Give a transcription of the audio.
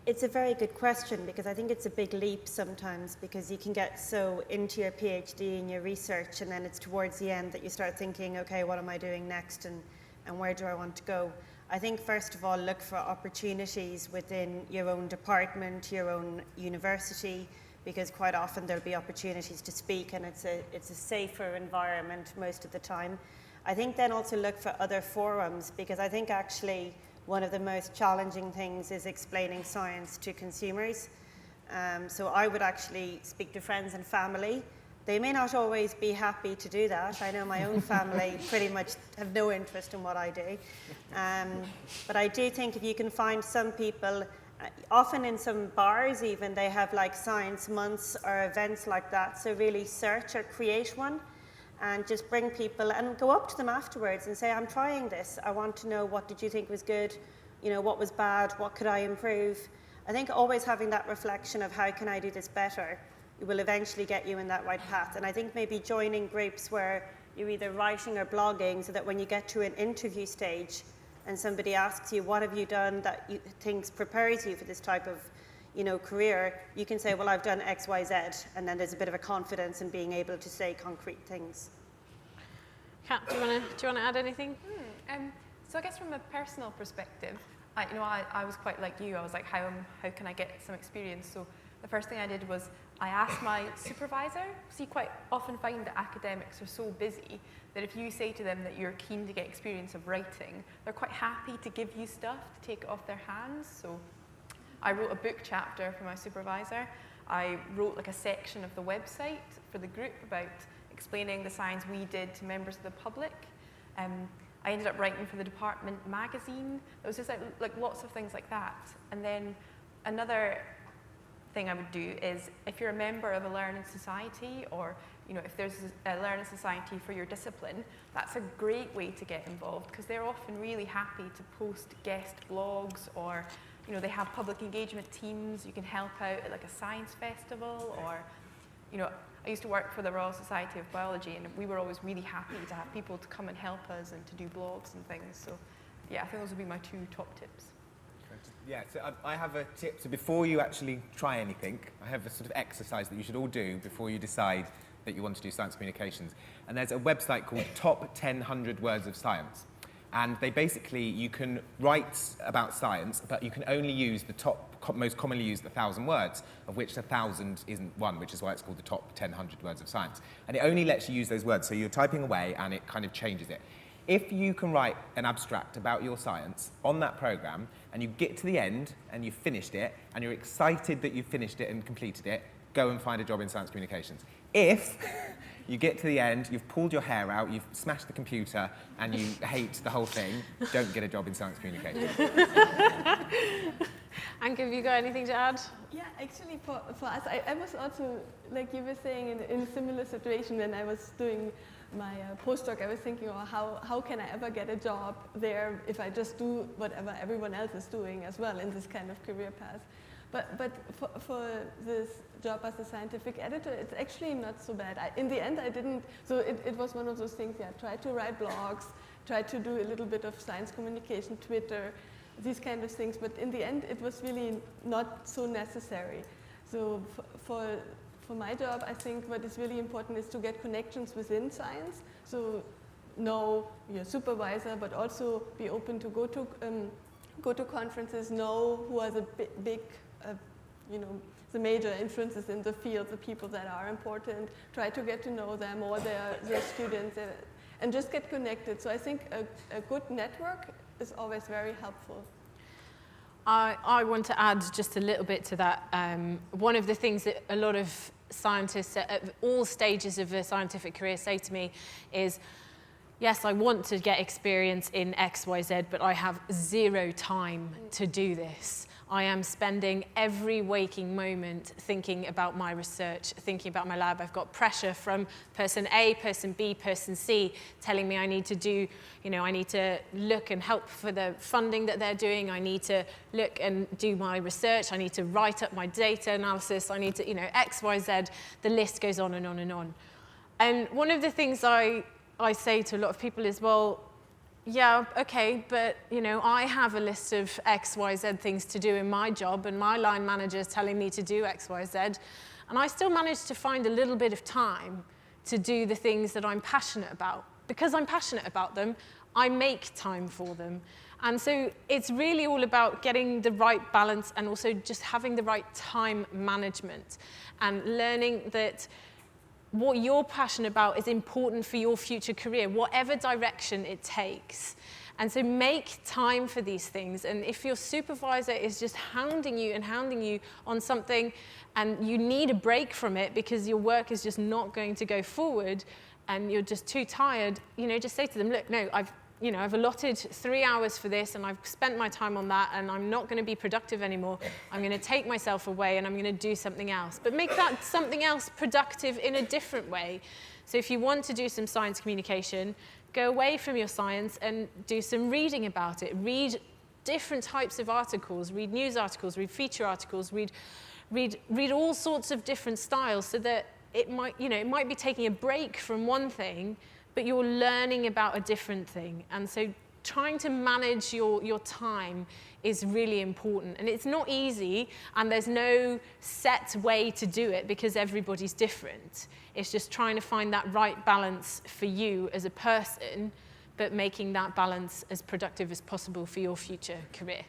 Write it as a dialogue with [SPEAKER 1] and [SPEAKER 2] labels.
[SPEAKER 1] It's a very good question, because I think it's a big leap sometimes, because you can get so into your PhD and your research, and then it's towards the end that you start thinking, okay, what am I doing next, and where do I want to go? I think first of all, look for opportunities within your own department, your own university, because quite often there'll be opportunities to speak, and it's a safer environment most of the time. I think then also look for other forums, because I think actually one of the most challenging things is explaining science to consumers. So I would actually speak to friends and family. They may not always be happy to do that. I know my own family pretty much have no interest in what I do. But I do think if you can find some people, often in some bars even, they have like science months or events like that. So really search or create one, and just bring people and go up to them afterwards and say, I'm trying this. I want to know, what did you think was good? You know, what was bad? What could I improve? I think always having that reflection of how can I do this better will eventually get you in that right path. And I think maybe joining groups where you're either writing or blogging, so that when you get to an interview stage and somebody asks you, what have you done that you think prepares you for this type of career, you can say, well, I've done X, Y, Z, and then there's a bit of a confidence in being able to say concrete things.
[SPEAKER 2] Kat, do you want to add anything?
[SPEAKER 3] So I guess from a personal perspective, I was quite like you. I was like, how can I get some experience? So the first thing I did was I asked my supervisor. So you quite often find that academics are so busy that if you say to them that you're keen to get experience of writing, they're quite happy to give you stuff to take it off their hands. So I wrote a book chapter for my supervisor. I wrote like a section of the website for the group about explaining the science we did to members of the public. I ended up writing for the department magazine. It was just like lots of things like that. And then another thing I would do is, if you're a member of a learning society, or if there's a learning society for your discipline, that's a great way to get involved, because they're often really happy to post guest blogs, or they have public engagement teams. You can help out at like a science festival, or I used to work for the Royal Society of Biology, and we were always really happy to have people to come and help us and to do blogs and things. So yeah, I think those would be my 2 top tips.
[SPEAKER 4] Yeah, so I have a tip. So before you actually try anything, I have a sort of exercise that you should all do before you decide that you want to do science communications. And there's a website called Top 100 Words of Science. And they basically, you can write about science, but you can only use the most commonly used 1,000 words, of which 1,000 isn't one, which is why it's called the Top 100 Words of Science. And it only lets you use those words, so you're typing away and it kind of changes it. If you can write an abstract about your science on that program, and you get to the end and you've finished it, and you're excited that you've finished it and completed it, go and find a job in science communications. If you get to the end, you've pulled your hair out, you've smashed the computer, and you hate the whole thing, don't get a job in science communications.
[SPEAKER 2] Anke, have you got anything to add?
[SPEAKER 5] Yeah, actually for us, I was also, like you were saying, in a similar situation when I was doing my postdoc. I was thinking, how can I ever get a job there if I just do whatever everyone else is doing as well in this kind of career path. But for this job as a scientific editor, it's actually not so bad. In the end, I didn't, so it was one of those things, try to write blogs, try to do a little bit of science communication, Twitter, these kind of things, but in the end, it was really not so necessary. So for my job, I think what is really important is to get connections within science, so know your supervisor, but also be open to go to conferences, know who are the big the major influences in the field, the people that are important, try to get to know them or their students, and just get connected. So I think a good network is always very helpful.
[SPEAKER 2] I want to add just a little bit to that. One of the things that a lot of scientists at all stages of a scientific career say to me is, yes, I want to get experience in X, Y, Z, but I have 0 time to do this. I am spending every waking moment thinking about my research, thinking about my lab. I've got pressure from person A, person B, person C, telling me I need to do, I need to look and help for the funding that they're doing. I need to look and do my research. I need to write up my data analysis. I need to, X, Y, Z. The list goes on and on and on. And one of the things I say to a lot of people is, well, yeah, okay, but I have a list of X, Y, Z things to do in my job, and my line manager is telling me to do X, Y, Z, and I still manage to find a little bit of time to do the things that I'm passionate about. Because I'm passionate about them, I make time for them. And so it's really all about getting the right balance and also just having the right time management and learning that what you're passionate about is important for your future career, whatever direction it takes. And so make time for these things. And if your supervisor is just hounding you on something and you need a break from it because your work is just not going to go forward and you're just too tired, just say to them, look, no, I've allotted 3 hours for this and I've spent my time on that and I'm not going to be productive anymore. I'm going to take myself away and I'm going to do something else. But make that something else productive in a different way. So if you want to do some science communication, go away from your science and do some reading about it. Read different types of articles, read news articles, read feature articles, read all sorts of different styles so that it might be taking a break from one thing, but you're learning about a different thing. And so trying to manage your time is really important. And it's not easy, and there's no set way to do it because everybody's different. It's just trying to find that right balance for you as a person, but making that balance as productive as possible for your future career.